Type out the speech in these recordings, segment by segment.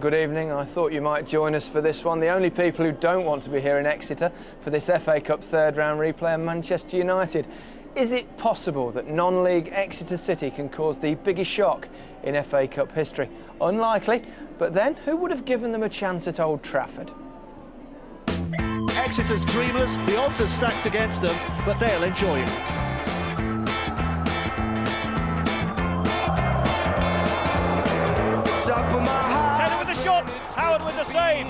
good evening. I thought you might join us for this one. The only people who don't want to be here in Exeter for this FA Cup third round replay are Manchester United. Is it possible that non-league Exeter City can cause the biggest shock in FA Cup history? Unlikely, but then who would have given them a chance at Old Trafford? Exeter's dreamers, the odds are stacked against them, but they'll enjoy it. Taylor with the shot, Howard with the save.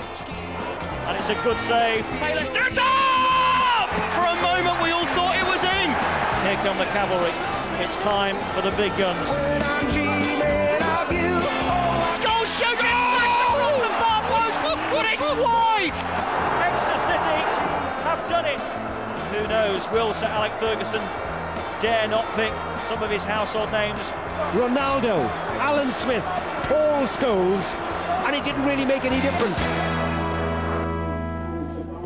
And it's a good save. Taylor steps up! For a moment we all thought it was in. Here come the cavalry. It's time for the big guns. Scholes shoots it! Off the bar post, but it's wide! Exeter City have done it. Who knows, will Sir Alec Ferguson dare not pick some of his household names? Ronaldo, Alan Smith, Paul Scholes, and it didn't really make any difference.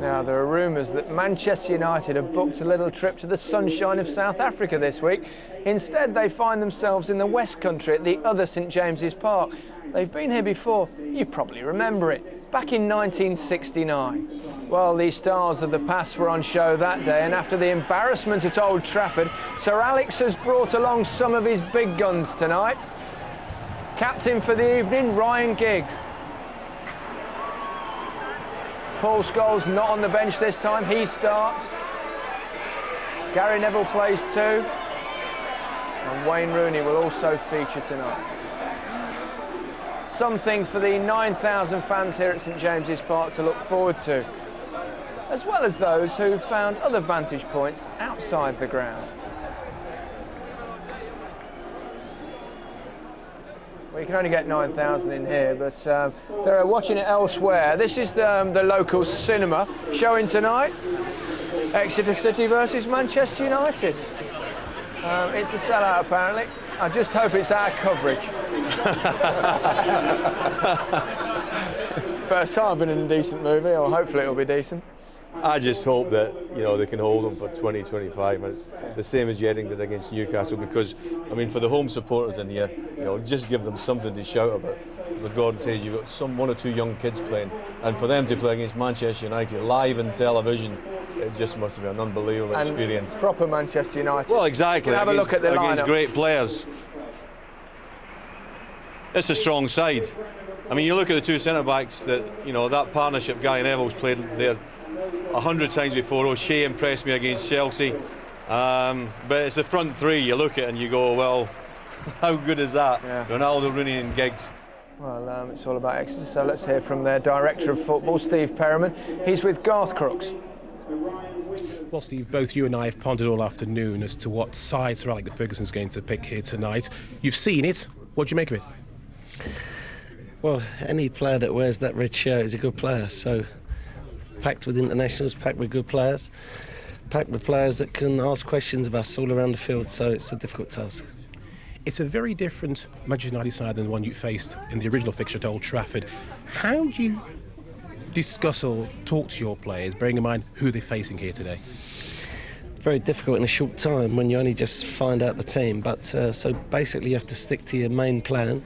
Now, there are rumours that Manchester United have booked a little trip to the sunshine of South Africa this week. Instead, they find themselves in the West Country at the other St James's Park. They've been here before, you probably remember it, back in 1969. Well, the stars of the past were on show that day, and after the embarrassment at Old Trafford, Sir Alex has brought along some of his big guns tonight. Captain for the evening, Ryan Giggs. Paul Scholes not on the bench this time, he starts. Gary Neville plays too. And Wayne Rooney will also feature tonight. Something for the 9,000 fans here at St James's Park to look forward to, as well as those who found other vantage points outside the ground. Well, you can only get 9,000 in here, but they're watching it elsewhere. This is the local cinema showing tonight. Exeter City versus Manchester United. It's a sellout, apparently. I just hope it's our coverage. First time I've been in a decent movie, or hopefully it'll be decent. I just hope that they can hold them for 20-25 minutes, the same as Yedding did against Newcastle, because I mean, for the home supporters in here, just give them something to shout about. As Gordon says, you've got one or two young kids playing, and for them to play against Manchester United live on television, it just must have been an unbelievable experience. Proper Manchester United. Well, exactly. Have a look at the lineup. Against great players. It's a strong side. I mean, you look at the two centre backs that that partnership Gary Neville's played there 100 times before. O'Shea impressed me against Chelsea, but it's the front three you look at and you go, well, how good is that? Yeah. Ronaldo, Rooney and Giggs. Well, it's all about Exeter, so let's hear from their director of football, Steve Perriman. He's with Garth Crooks. Well, Steve, both you and I have pondered all afternoon as to what side Sir Alec Ferguson's going to pick here tonight. You've seen it. What do you make of it? Well, any player that wears that red shirt is a good player, so packed with internationals, packed with good players, packed with players that can ask questions of us all around the field, so it's a difficult task. It's a very different Manchester United side than the one you faced in the original fixture at Old Trafford. How do you discuss or talk to your players, bearing in mind who they're facing here today? Very difficult in a short time when you only just find out the team, but so basically you have to stick to your main plan.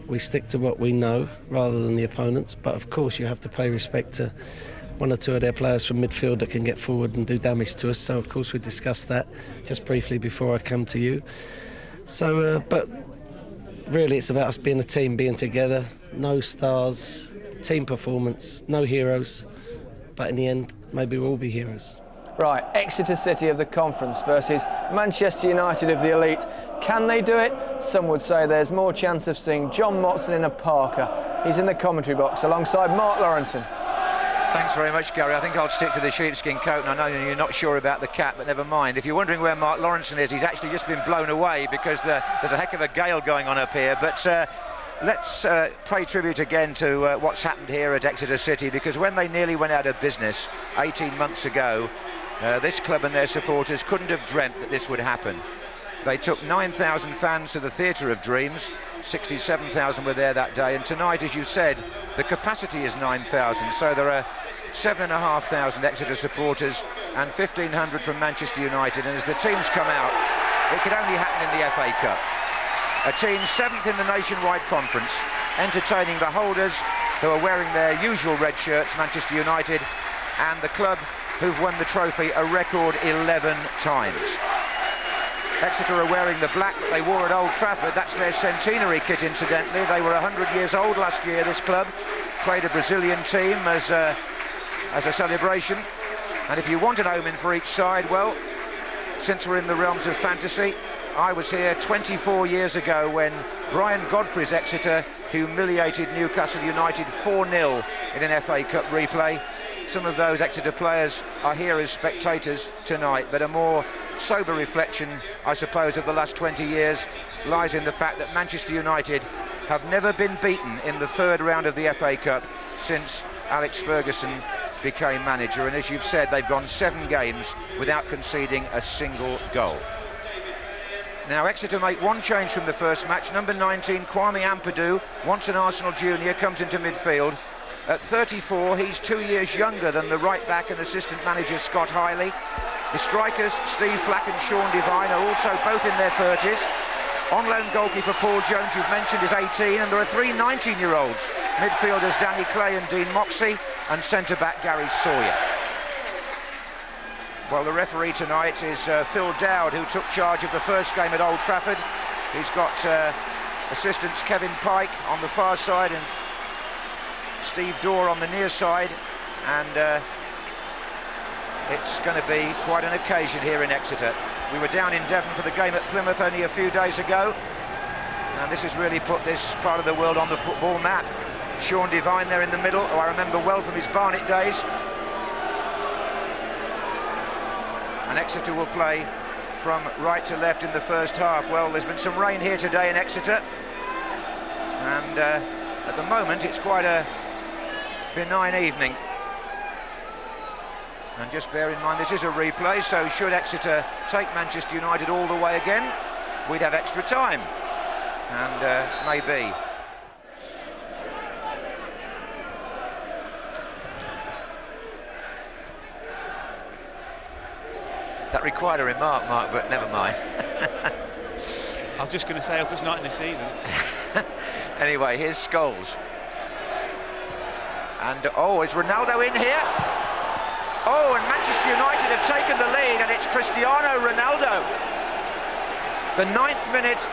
We stick to what we know rather than the opponents, but of course you have to pay respect to one or two of their players from midfield that can get forward and do damage to us, so of course we discussed that just briefly before I come to you. So, but really it's about us being a team, being together, no stars, team performance, no heroes, but in the end maybe we'll all be heroes. Right, Exeter City of the Conference versus Manchester United of the Elite. Can they do it? Some would say there's more chance of seeing John Motson in a Parker. He's in the commentary box alongside Mark Lawrenson. Thanks very much, Gary. I think I'll stick to the sheepskin coat, and I know you're not sure about the cap, but never mind. If you're wondering where Mark Lawrenson is, he's actually just been blown away because there's a heck of a gale going on up here. But let's pay tribute again to what's happened here at Exeter City, because when they nearly went out of business 18 months ago, this club and their supporters couldn't have dreamt that this would happen. They took 9,000 fans to the Theatre of Dreams. 67,000 were there that day, and tonight, as you said, the capacity is 9,000, so there are 7,500 Exeter supporters and 1,500 from Manchester United, and as the teams come out, it could only happen in the FA Cup. A team 7th in the nationwide conference, entertaining the holders who are wearing their usual red shirts, Manchester United, and the club who've won the trophy a record 11 times. Exeter are wearing the black that they wore at Old Trafford. That's their centenary kit, incidentally. They were 100 years old last year, this club. Played a Brazilian team as a celebration. And if you want an omen for each side, well, since we're in the realms of fantasy, I was here 24 years ago when Brian Godfrey's Exeter humiliated Newcastle United 4-0 in an FA Cup replay. Some of those Exeter players are here as spectators tonight, but a more sober reflection, I suppose, of the last 20 years lies in the fact that Manchester United have never been beaten in the third round of the FA Cup since Alex Ferguson became manager, and as you've said, they've gone 7 games without conceding a single goal. Now Exeter make one change from the first match. Number 19, Kwame Ampadu, once an Arsenal junior, comes into midfield. At 34, he's 2 years younger than the right-back and assistant manager Scott Hiley. The strikers, Steve Flack and Sean Devine, are also both in their 30s. On-loan goalkeeper Paul Jones, you've mentioned, is 18, and there are 3 19-year-olds. Midfielders Danny Clay and Dean Moxey, and centre-back Gary Sawyer. Well, the referee tonight is Phil Dowd, who took charge of the first game at Old Trafford. He's got assistants Kevin Pike on the far side and Steve Dorr on the near side, and it's going to be quite an occasion here in Exeter. We were down in Devon for the game at Plymouth only a few days ago, and this has really put this part of the world on the football map. Sean Devine there in the middle, who I remember well from his Barnet days. And Exeter will play from right to left in the first half. Well, there's been some rain here today in Exeter, and at the moment it's quite a benign evening. And just bear in mind, this is a replay, so should Exeter take Manchester United all the way again, we'd have extra time, and maybe. That required a remark, Mark, but never mind. I was just going to say, I hope it's not in the season. Anyway, here's Scholes. And, oh, is Ronaldo in here? Oh, and Manchester United have taken the lead, and it's Cristiano Ronaldo. The 9th minute,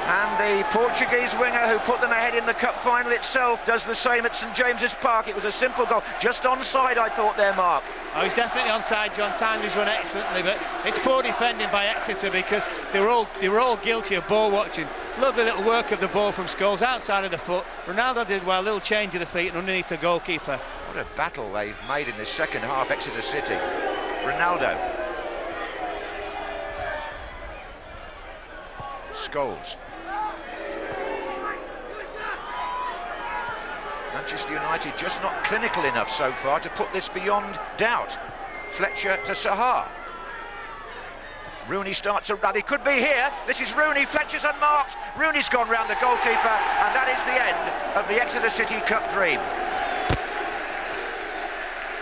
and the Portuguese winger who put them ahead in the cup final itself does the same at St James's Park. It was a simple goal, just onside, I thought there, Mark. Oh, he's definitely onside, John. Timed his run excellently, but it's poor defending by Exeter because they were all guilty of ball watching. Lovely little work of the ball from Scholes outside of the foot. Ronaldo did well, little change of the feet and underneath the goalkeeper. What a battle they've made in the second half, Exeter City. Ronaldo. Scholes. Manchester United just not clinical enough so far to put this beyond doubt. Fletcher to Sahar. Rooney starts a rally, could be here. This is Rooney, Fletcher's unmarked. Rooney's gone round the goalkeeper, and that is the end of the Exeter City Cup dream.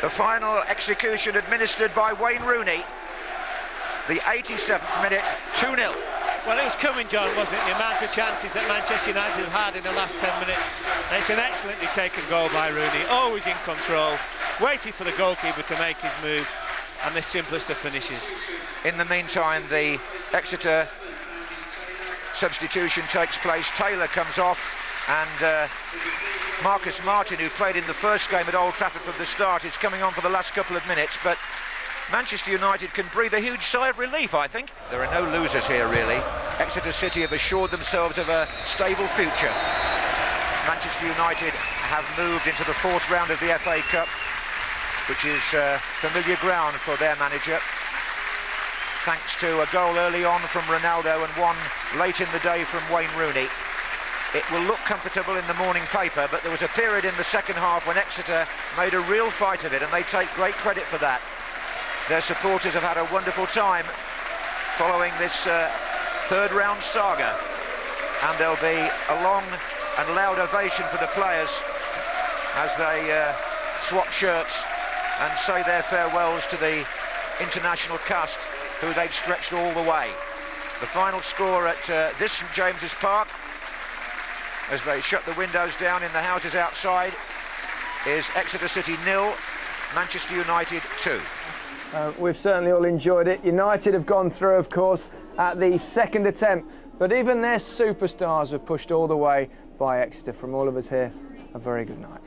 The final execution administered by Wayne Rooney. The 87th minute, 2-0. Well, it was coming, John, wasn't it? The amount of chances that Manchester United have had in the last 10 minutes. And it's an excellently taken goal by Rooney, always in control, waiting for the goalkeeper to make his move, and the simplest of finishes. In the meantime, the Exeter substitution takes place. Taylor comes off, and Marcus Martin, who played in the first game at Old Trafford from the start, is coming on for the last couple of minutes, but Manchester United can breathe a huge sigh of relief, I think. There are no losers here, really. Exeter City have assured themselves of a stable future. Manchester United have moved into the 4th round of the FA Cup, which is familiar ground for their manager, thanks to a goal early on from Ronaldo and one late in the day from Wayne Rooney. It will look comfortable in the morning paper, but there was a period in the second half when Exeter made a real fight of it, and they take great credit for that. Their supporters have had a wonderful time following this 3rd round saga, and there'll be a long and loud ovation for the players as they swap shirts and say their farewells to the international cast who they've stretched all the way. The final score at this St James's Park, as they shut the windows down in the houses outside is Exeter City 0, Manchester United 2. We've certainly all enjoyed it. United have gone through, of course, at the second attempt, but even their superstars were pushed all the way by Exeter. From all of us here, a very good night.